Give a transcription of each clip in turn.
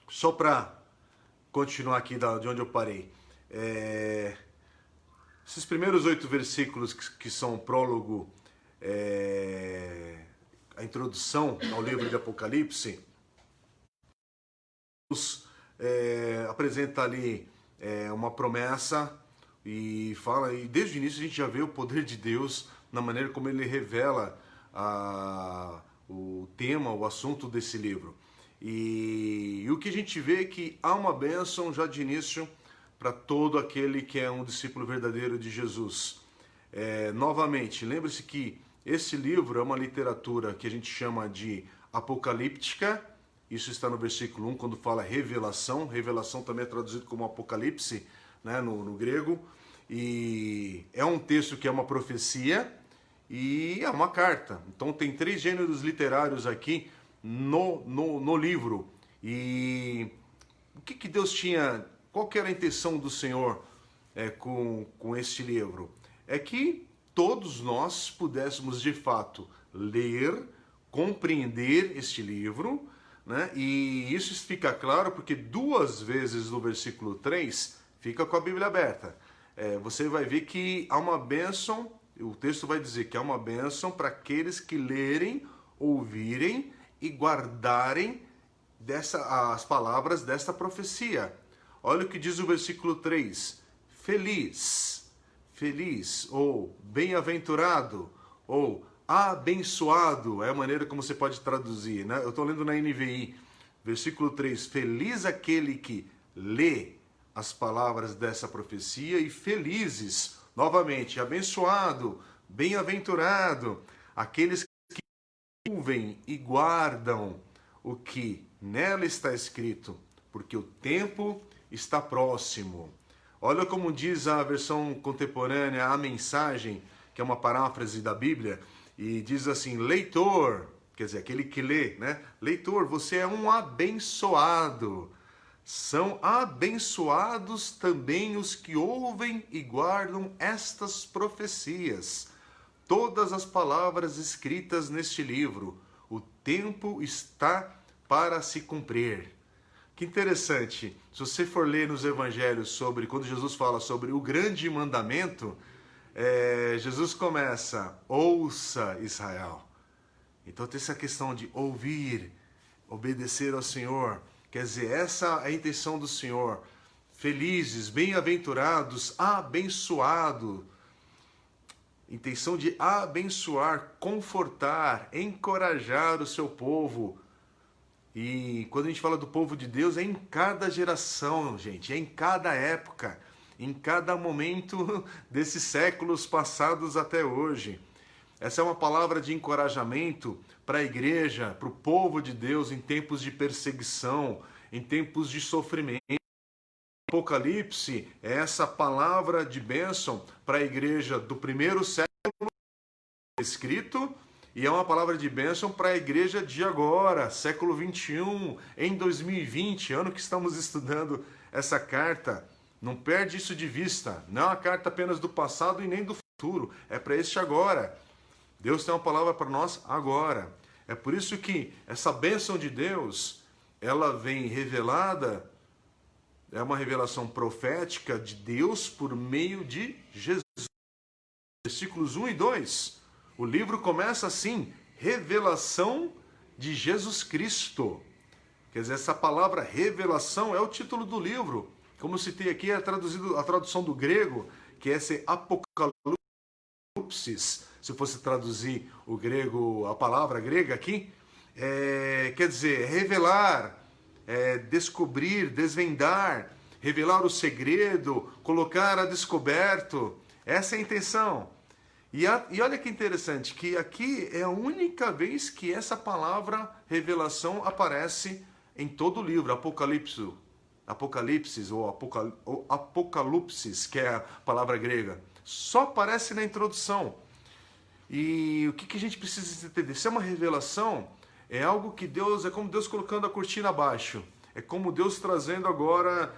Só para continuar aqui de onde eu parei. Esses primeiros 8 versículos que são o prólogo, a introdução ao livro de Apocalipse, Deus apresenta ali uma promessa e fala, e desde o início a gente já vê o poder de Deus na maneira como ele revela o tema, o assunto desse livro. E o que a gente vê é que há uma bênção já de início para todo aquele que é um discípulo verdadeiro de Jesus. Novamente, lembre-se que esse livro é uma literatura que a gente chama de apocalíptica. Isso está no versículo 1, quando fala revelação. Revelação também é traduzido como apocalipse, né, no grego. E é um texto que é uma profecia e é uma carta. Então tem 3 gêneros literários aqui no livro. E o que Deus tinha, qual que era a intenção do Senhor com este livro? É que todos nós pudéssemos de fato ler, compreender este livro, né? E isso fica claro porque 2 vezes no versículo 3, fica com a Bíblia aberta, você vai ver que há uma bênção, o texto vai dizer que há uma bênção para aqueles que lerem, ouvirem e guardarem as palavras desta profecia. Olha o que diz o versículo 3. Feliz, feliz, ou bem-aventurado, ou abençoado, é a maneira como você pode traduzir, né? Eu estou lendo na NVI, versículo 3. Feliz aquele que lê as palavras dessa profecia e felizes, novamente, abençoado, bem-aventurado, aqueles que ouvem e guardam o que nela está escrito, porque o tempo está próximo. Olha como diz a versão contemporânea, a mensagem, que é uma paráfrase da Bíblia, e diz assim: leitor, quer dizer, aquele que lê, né? Leitor, você é um abençoado. São abençoados também os que ouvem e guardam estas profecias. Todas as palavras escritas neste livro, o tempo está para se cumprir. Que interessante, se você for ler nos evangelhos sobre, quando Jesus fala sobre o grande mandamento, Jesus começa, ouça Israel. Então tem essa questão de ouvir, obedecer ao Senhor. Quer dizer, essa é a intenção do Senhor. Felizes, bem-aventurados, abençoados. Intenção de abençoar, confortar, encorajar o seu povo. E quando a gente fala do povo de Deus, é em cada geração, gente, é em cada época, em cada momento desses séculos passados até hoje. Essa é uma palavra de encorajamento para a igreja, para o povo de Deus em tempos de perseguição, em tempos de sofrimento. Apocalipse é essa palavra de bênção para a igreja do primeiro século escrito, e é uma palavra de bênção para a igreja de agora, século 21, em 2020, ano que estamos estudando essa carta. Não perde isso de vista, não é uma carta apenas do passado e nem do futuro, é para este agora. Deus tem uma palavra para nós agora. É por isso que essa bênção de Deus, ela vem revelada, é uma revelação profética de Deus por meio de Jesus. Versículos 1 e 2. O livro começa assim, revelação de Jesus Cristo. Quer dizer, essa palavra revelação é o título do livro. Como eu citei aqui, é traduzido a tradução do grego, que é esse apocalipse. Se fosse traduzir o grego, a palavra grega aqui, quer dizer, revelar, descobrir, desvendar, revelar o segredo, colocar a descoberto. Essa é a intenção. E olha que interessante, que aqui é a única vez que essa palavra revelação aparece em todo o livro, Apocalipse ou Apocalipsis, que é a palavra grega. Só aparece na introdução. E o que a gente precisa entender? Se é uma revelação, é algo que Deus, é como Deus colocando a cortina abaixo. É como Deus trazendo agora,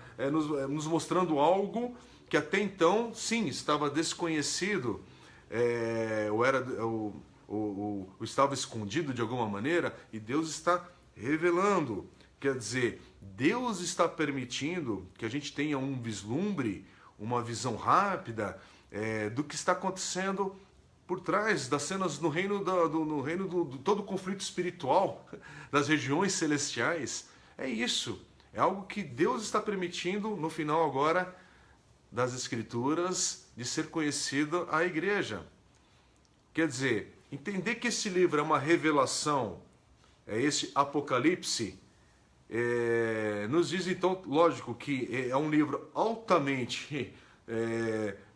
nos mostrando algo que até então, sim, estava desconhecido, ou estava escondido de alguma maneira, e Deus está revelando. Quer dizer, Deus está permitindo que a gente tenha um vislumbre, uma visão rápida do que está acontecendo por trás das cenas no reino do todo o conflito espiritual, das regiões celestiais. É isso. É algo que Deus está permitindo no final agora das Escrituras de ser conhecida à igreja. Quer dizer, entender que esse livro é uma revelação, esse Apocalipse, nos diz então, lógico, que é um livro altamente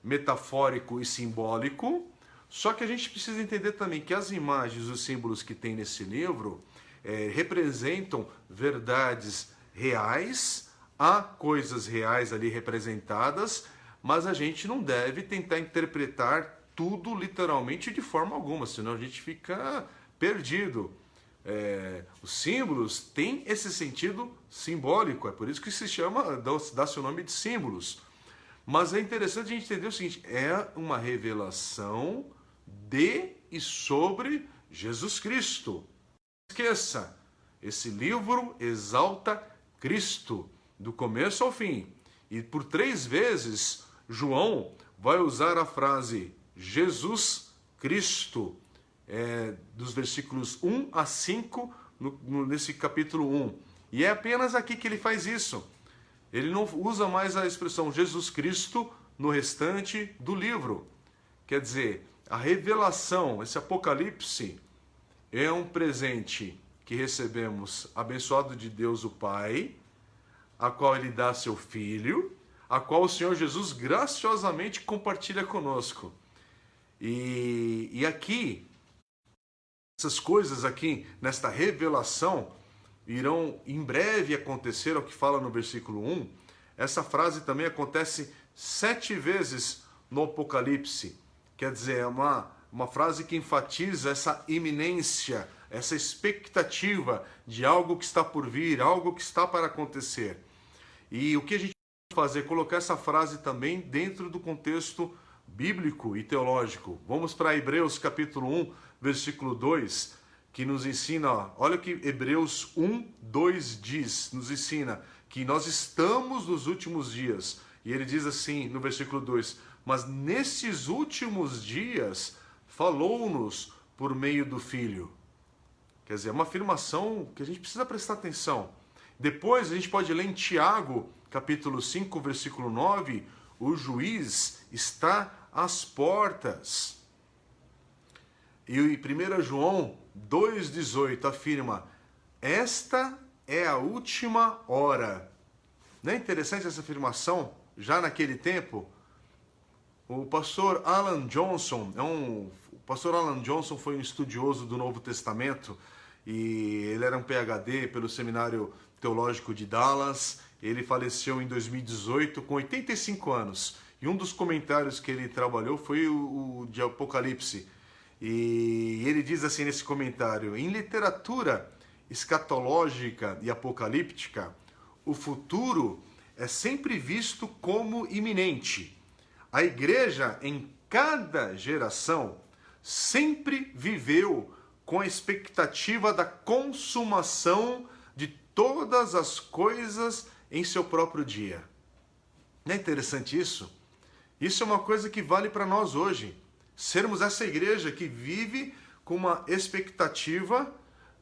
metafórico e simbólico, só que a gente precisa entender também que as imagens, os símbolos que tem nesse livro representam verdades reais, há coisas reais ali representadas, mas a gente não deve tentar interpretar tudo literalmente de forma alguma, senão a gente fica perdido. Os símbolos têm esse sentido simbólico, é por isso que se chama, dá-se o nome de símbolos. Mas é interessante a gente entender o seguinte, é uma revelação de e sobre Jesus Cristo. Não esqueça, esse livro exalta Cristo, do começo ao fim. E por 3 vezes, João vai usar a frase Jesus Cristo, dos versículos 1 a 5, nesse capítulo 1. E é apenas aqui que ele faz isso. Ele não usa mais a expressão Jesus Cristo no restante do livro. Quer dizer, a revelação, esse Apocalipse, é um presente que recebemos abençoado de Deus o Pai, a qual ele dá a seu Filho, a qual o Senhor Jesus graciosamente compartilha conosco. E aqui, essas coisas aqui, nesta revelação, irão em breve acontecer, é o que fala no versículo 1. Essa frase também acontece 7 vezes no Apocalipse. Quer dizer, é uma frase que enfatiza essa iminência, essa expectativa de algo que está por vir, algo que está para acontecer. E o que a gente pode fazer? Colocar essa frase também dentro do contexto bíblico e teológico. Vamos para Hebreus capítulo 1, versículo 2, que nos ensina, olha o que Hebreus 1, 2 diz, nos ensina que nós estamos nos últimos dias. E ele diz assim no versículo 2, mas nesses últimos dias falou-nos por meio do Filho. Quer dizer, é uma afirmação que a gente precisa prestar atenção. Depois a gente pode ler em Tiago, capítulo 5, versículo 9, o juiz está às portas. E 1 João 2,18 afirma, esta é a última hora. Não é interessante essa afirmação? Já naquele tempo, o pastor Alan Johnson, o pastor Alan Johnson foi um estudioso do Novo Testamento e ele era um PhD pelo Seminário Teológico de Dallas. Ele faleceu em 2018 com 85 anos. E um dos comentários que ele trabalhou foi o de Apocalipse. E ele diz assim nesse comentário, em literatura escatológica e apocalíptica, o futuro é sempre visto como iminente. A igreja, em cada geração, sempre viveu com a expectativa da consumação de todas as coisas em seu próprio dia. Não é interessante isso? Isso é uma coisa que vale para nós hoje. Sermos essa igreja que vive com uma expectativa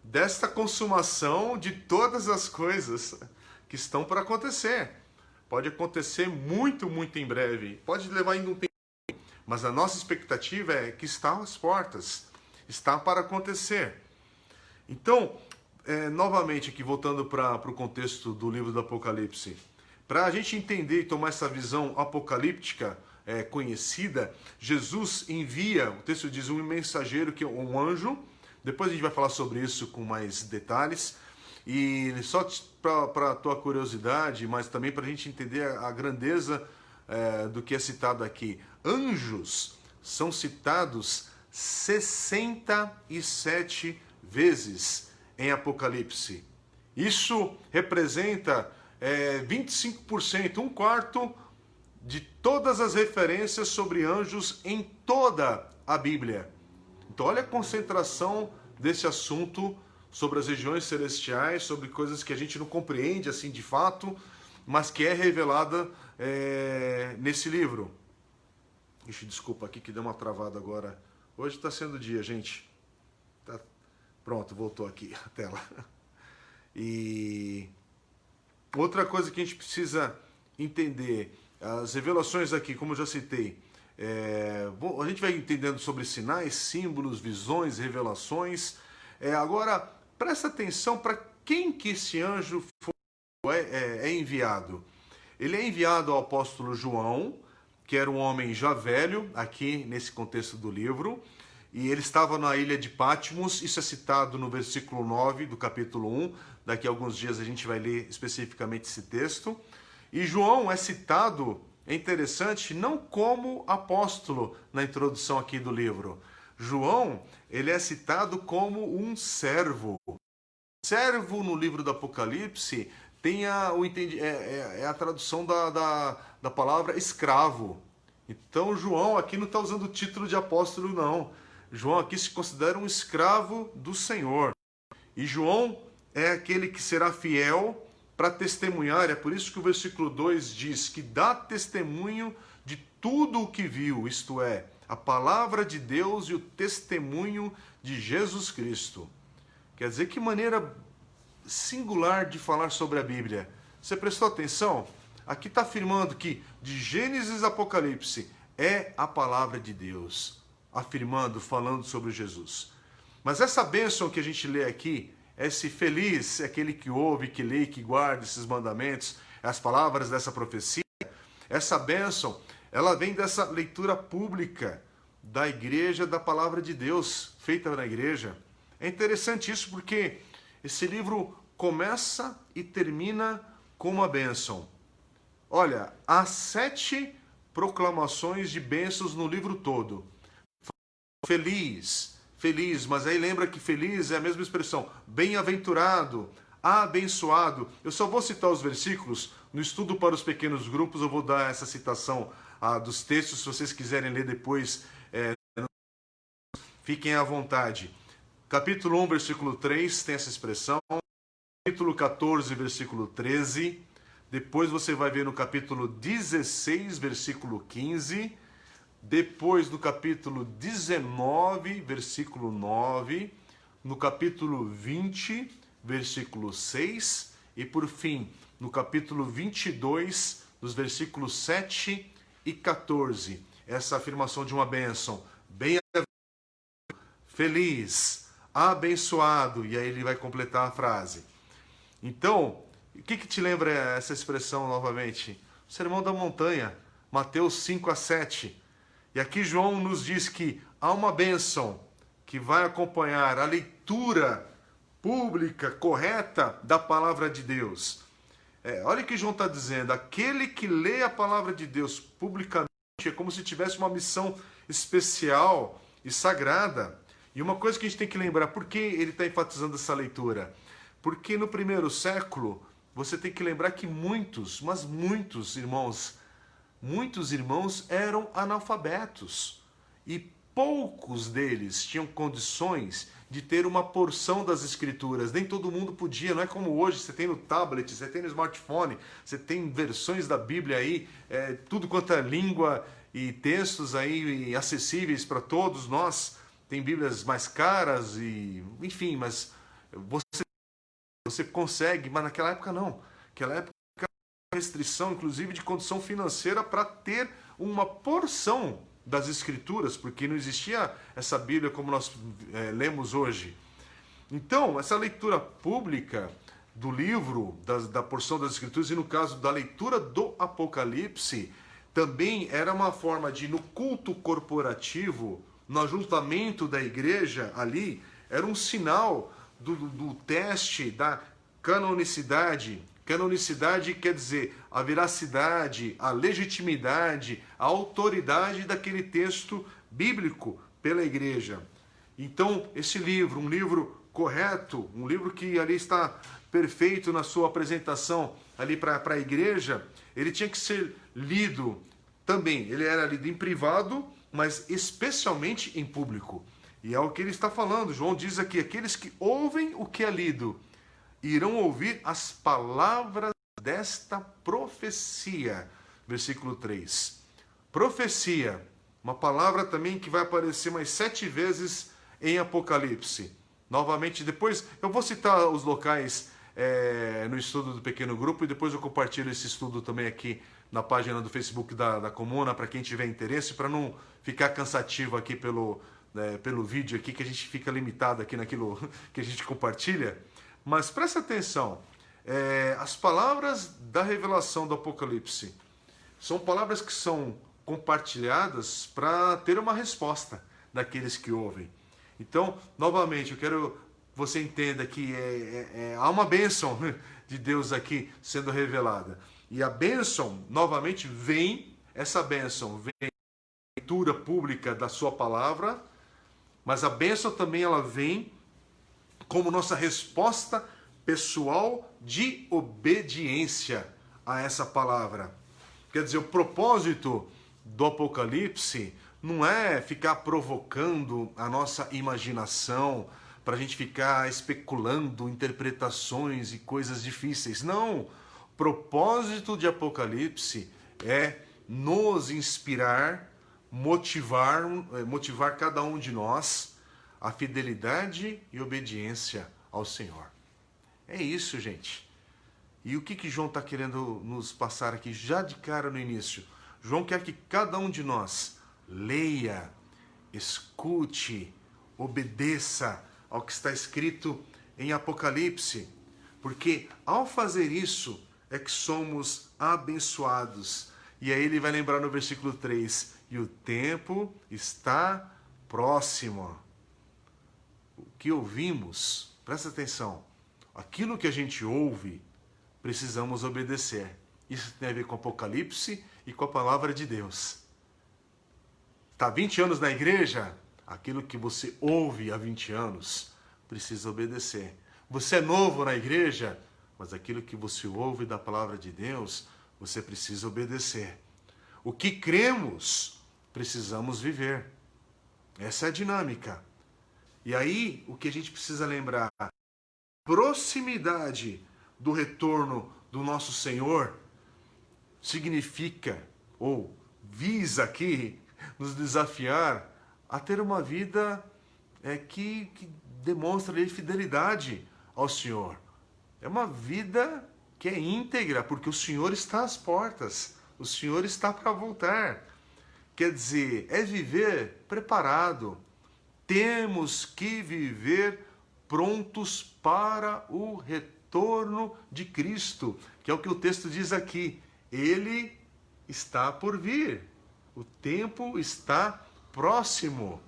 desta consumação de todas as coisas que estão para acontecer. Pode acontecer muito, muito em breve. Pode levar ainda um tempo. Mas a nossa expectativa é que está às portas. Está para acontecer. Então, novamente aqui, voltando para o contexto do livro do Apocalipse. Para a gente entender e tomar essa visão apocalíptica conhecida, Jesus envia, o texto diz, um mensageiro, que é um anjo. Depois a gente vai falar sobre isso com mais detalhes. E só para a tua curiosidade, mas também para a gente entender a grandeza do que é citado aqui. Anjos são citados 67 vezes em Apocalipse. Isso representa 25%, 1/4 de todas as referências sobre anjos em toda a Bíblia. Então olha a concentração desse assunto sobre as regiões celestiais, sobre coisas que a gente não compreende assim de fato, mas que é revelada nesse livro. Ixi, desculpa aqui que deu uma travada agora. Hoje está sendo dia, gente. Tá... Pronto, voltou aqui a tela. E outra coisa que a gente precisa entender, as revelações aqui, como eu já citei, a gente vai entendendo sobre sinais, símbolos, visões, revelações. Agora, presta atenção para quem que esse anjo é enviado. Ele é enviado ao apóstolo João, que era um homem já velho, aqui nesse contexto do livro, e ele estava na ilha de Patmos. Isso é citado no versículo 9 do capítulo 1, daqui a alguns dias a gente vai ler especificamente esse texto. E João é citado, é interessante, não como apóstolo na introdução aqui do livro. João, ele é citado como um servo. Servo no livro do Apocalipse tem a tradução da palavra escravo. Então João aqui não está usando o título de apóstolo, não. João aqui se considera um escravo do Senhor. E João é aquele que será fiel para testemunhar. É por isso que o versículo 2 diz que dá testemunho de tudo o que viu, isto é, a palavra de Deus e o testemunho de Jesus Cristo. Quer dizer, que maneira singular de falar sobre a Bíblia. Você prestou atenção? Aqui está afirmando que de Gênesis a Apocalipse é a palavra de Deus, afirmando, falando sobre Jesus. Mas essa bênção que a gente lê aqui, esse feliz é aquele que ouve, que lê, que guarda esses mandamentos, as palavras dessa profecia, essa bênção, ela vem dessa leitura pública da igreja, da palavra de Deus, feita na igreja. É interessante isso porque esse livro começa e termina com uma bênção. Olha, há 7 proclamações de bênçãos no livro todo. Feliz, feliz, mas aí lembra que feliz é a mesma expressão. Bem-aventurado, abençoado. Eu só vou citar os versículos. No estudo para os pequenos grupos eu vou dar essa citação dos textos. Se vocês quiserem ler depois, fiquem à vontade. Capítulo 1, versículo 3 tem essa expressão. Capítulo 14, versículo 13. Depois você vai ver no capítulo 16, versículo 15. Depois no capítulo 19, versículo 9. No capítulo 20, versículo 6. E por fim, no capítulo 22, nos versículos 7 e 14. Essa afirmação de uma bênção. Bem-aventurado, feliz, abençoado. E aí ele vai completar a frase. Então, o que te lembra essa expressão novamente? O Sermão da Montanha, Mateus 5 a 7. E aqui João nos diz que há uma bênção que vai acompanhar a leitura pública, correta da palavra de Deus. Olha o que João está dizendo. Aquele que lê a palavra de Deus publicamente é como se tivesse uma missão especial e sagrada. E uma coisa que a gente tem que lembrar, por que ele está enfatizando essa leitura? Porque no primeiro século, você tem que lembrar que muitos irmãos eram analfabetos. E poucos deles tinham condições de ter uma porção das escrituras. Nem todo mundo podia, não é como hoje, você tem no tablet, você tem no smartphone, você tem versões da Bíblia aí, tudo quanto é língua e textos aí acessíveis para todos nós. Tem Bíblias mais caras, enfim, mas você consegue, mas naquela época não. Naquela época restrição, inclusive, de condição financeira para ter uma porção das escrituras, porque não existia essa Bíblia como nós lemos hoje. Então, essa leitura pública do livro, da porção das escrituras, e no caso da leitura do Apocalipse, também era uma forma de, no culto corporativo, no ajuntamento da igreja ali, era um sinal do teste da canonicidade. Canonicidade quer dizer a veracidade, a legitimidade, a autoridade daquele texto bíblico pela igreja. Então, esse livro, um livro correto, um livro que ali está perfeito na sua apresentação ali para a igreja, ele tinha que ser lido também. Ele era lido em privado, mas especialmente em público. E é o que ele está falando. João diz aqui: aqueles que ouvem o que é lido irão ouvir as palavras desta profecia. Versículo 3. Profecia, uma palavra também que vai aparecer mais 7 vezes em Apocalipse. Novamente, depois eu vou citar os locais no estudo do pequeno grupo, e depois eu compartilho esse estudo também aqui na página do Facebook da Comuna, para quem tiver interesse, para não ficar cansativo aqui pelo vídeo aqui, que a gente fica limitado aqui naquilo que a gente compartilha. Mas presta atenção, as palavras da revelação do Apocalipse são palavras que são compartilhadas para ter uma resposta daqueles que ouvem. Então, novamente, eu quero que você entenda que há uma bênção de Deus aqui sendo revelada. E a bênção, novamente, essa bênção vem da leitura pública da sua palavra, mas a bênção também ela vem como nossa resposta pessoal de obediência a essa palavra. Quer dizer, o propósito do Apocalipse não é ficar provocando a nossa imaginação para a gente ficar especulando interpretações e coisas difíceis. Não! O propósito de Apocalipse é nos inspirar, motivar cada um de nós a fidelidade e obediência ao Senhor. É isso, gente. E o que João está querendo nos passar aqui já de cara no início? João quer que cada um de nós leia, escute, obedeça ao que está escrito em Apocalipse. Porque ao fazer isso é que somos abençoados. E aí ele vai lembrar no versículo 3, e o tempo está próximo. O que ouvimos, presta atenção, aquilo que a gente ouve, precisamos obedecer. Isso tem a ver com Apocalipse e com a palavra de Deus. Está há 20 anos na igreja? Aquilo que você ouve há 20 anos, precisa obedecer. Você é novo na igreja? Mas aquilo que você ouve da palavra de Deus, você precisa obedecer. O que cremos, precisamos viver. Essa é a dinâmica. E aí, o que a gente precisa lembrar? A proximidade do retorno do nosso Senhor significa, ou visa aqui, nos desafiar a ter uma vida que demonstra fidelidade ao Senhor. É uma vida que é íntegra, porque o Senhor está às portas, o Senhor está para voltar. Quer dizer, é viver preparado. Temos que viver prontos para o retorno de Cristo, que é o que o texto diz aqui. Ele está por vir. O tempo está próximo.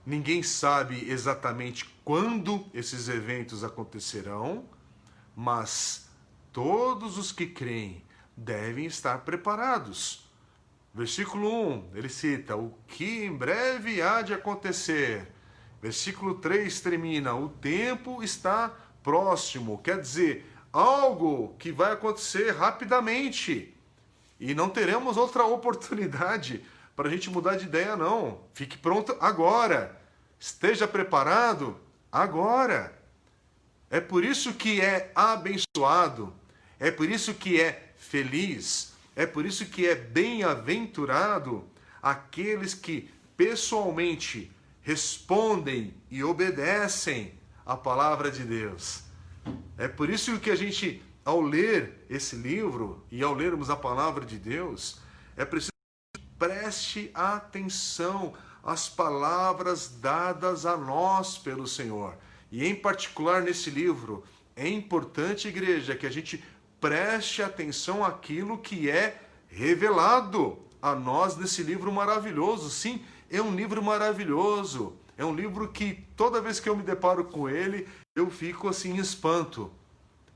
Ninguém sabe exatamente quando esses eventos acontecerão, mas todos os que creem devem estar preparados. Versículo 1, ele cita o que em breve há de acontecer. Versículo 3 termina, o tempo está próximo. Quer dizer, algo que vai acontecer rapidamente. E não teremos outra oportunidade para a gente mudar de ideia, não. Fique pronto agora. Esteja preparado agora. É por isso que é abençoado. É por isso que é feliz. É por isso que é bem-aventurado aqueles que pessoalmente respondem e obedecem a palavra de Deus. É por isso que a gente, ao ler esse livro e ao lermos a palavra de Deus, é preciso que preste atenção às palavras dadas a nós pelo Senhor. E em particular nesse livro, é importante, igreja, que a gente preste atenção àquilo que é revelado a nós nesse livro maravilhoso. Sim, é um livro maravilhoso. É um livro que toda vez que eu me deparo com ele, eu fico assim em espanto.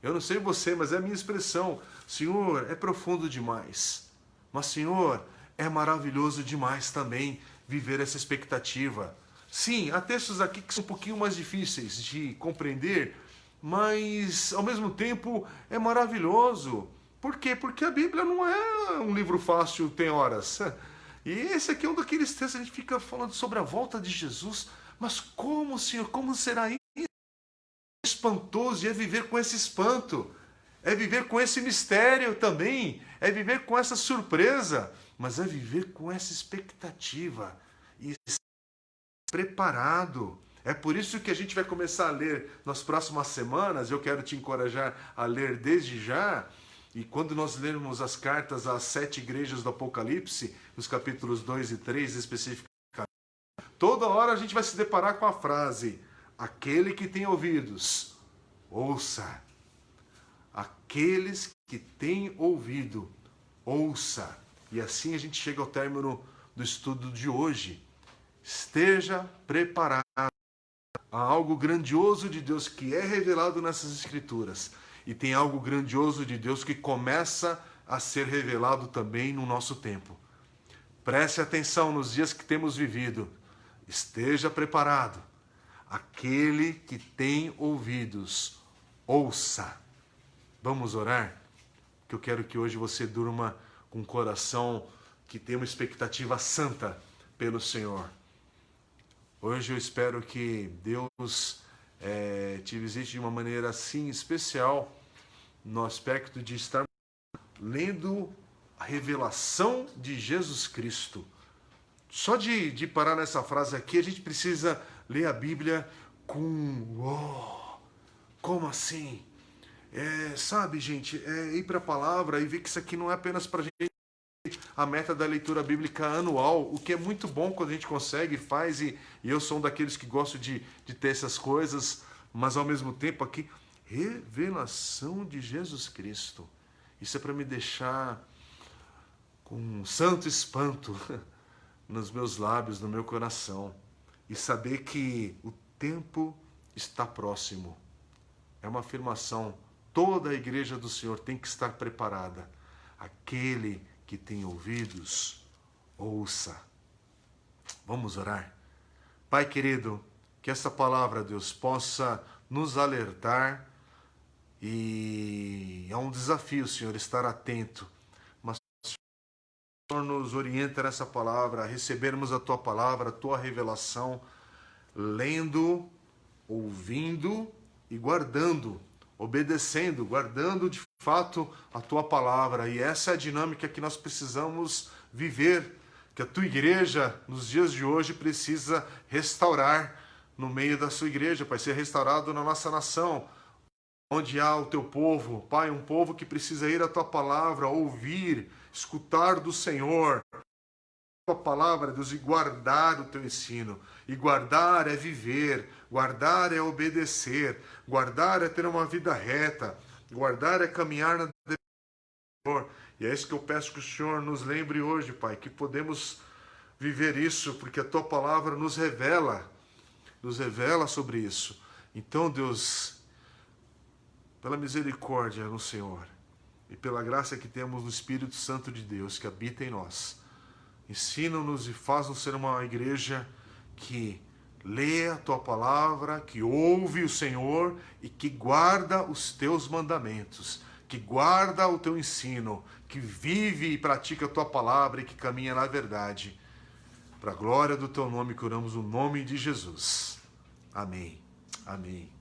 Eu não sei você, mas é a minha expressão. Senhor, é profundo demais. Mas, Senhor, é maravilhoso demais também viver essa expectativa. Sim, há textos aqui que são um pouquinho mais difíceis de compreender, mas ao mesmo tempo é maravilhoso. Por quê? Porque a Bíblia não é um livro fácil, tem horas. E esse aqui é um daqueles textos que a gente fica falando sobre a volta de Jesus. Mas como, Senhor, como será isso? Espantoso, e é viver com esse espanto. É viver com esse mistério também. É viver com essa surpresa. Mas é viver com essa expectativa. E preparado. É por isso que a gente vai começar a ler nas próximas semanas. Eu quero te encorajar a ler desde já. E quando nós lermos as cartas às 7 igrejas do Apocalipse, nos capítulos 2 e 3 especificamente, toda hora a gente vai se deparar com a frase: aquele que tem ouvidos, ouça. Aqueles que têm ouvido, ouça. E assim a gente chega ao término do estudo de hoje. Esteja preparado. Há algo grandioso de Deus que é revelado nessas Escrituras. E tem algo grandioso de Deus que começa a ser revelado também no nosso tempo. Preste atenção nos dias que temos vivido. Esteja preparado. Aquele que tem ouvidos, ouça. Vamos orar? Que eu quero que hoje você durma com um coração que tem uma expectativa santa pelo Senhor. Hoje eu espero que Deus te visite de uma maneira assim especial no aspecto de estar lendo a revelação de Jesus Cristo. Só de parar nessa frase aqui, a gente precisa ler a Bíblia com... como assim? Sabe, gente, ir para a palavra e ver que isso aqui não é apenas para a gente a meta da leitura bíblica anual, o que é muito bom quando a gente consegue, faz, e eu sou um daqueles que gosto de ter essas coisas, mas ao mesmo tempo aqui, revelação de Jesus Cristo. Isso é para me deixar com um santo espanto nos meus lábios, no meu coração, e saber que o tempo está próximo. É uma afirmação. Toda a igreja do Senhor tem que estar preparada. Aquele que tem ouvidos, ouça. Vamos orar? Pai querido, que essa palavra, Deus, possa nos alertar, e é um desafio, Senhor, estar atento, mas o Senhor nos orienta nessa palavra, a recebermos a Tua palavra, a Tua revelação, lendo, ouvindo e guardando, obedecendo, guardando de fato a Tua palavra. E essa é a dinâmica que nós precisamos viver, que a Tua igreja nos dias de hoje precisa restaurar no meio da sua igreja, Pai, ser restaurado na nossa nação, onde há o Teu povo, Pai, um povo que precisa ir à Tua palavra, ouvir, escutar do Senhor Tua palavra, Deus, e guardar o Teu ensino. E guardar é viver, guardar é obedecer, guardar é ter uma vida reta, guardar é caminhar na Senhor. E é isso que eu peço que o Senhor nos lembre hoje, Pai, que podemos viver isso, porque a Tua palavra nos revela sobre isso. Então, Deus, pela misericórdia no Senhor e pela graça que temos no Espírito Santo de Deus que habita em nós, ensina-nos e faz-nos ser uma igreja que lê a Tua palavra, que ouve o Senhor e que guarda os Teus mandamentos, que guarda o Teu ensino, que vive e pratica a Tua palavra e que caminha na verdade. Para a glória do Teu nome, que oramos no nome de Jesus. Amém. Amém.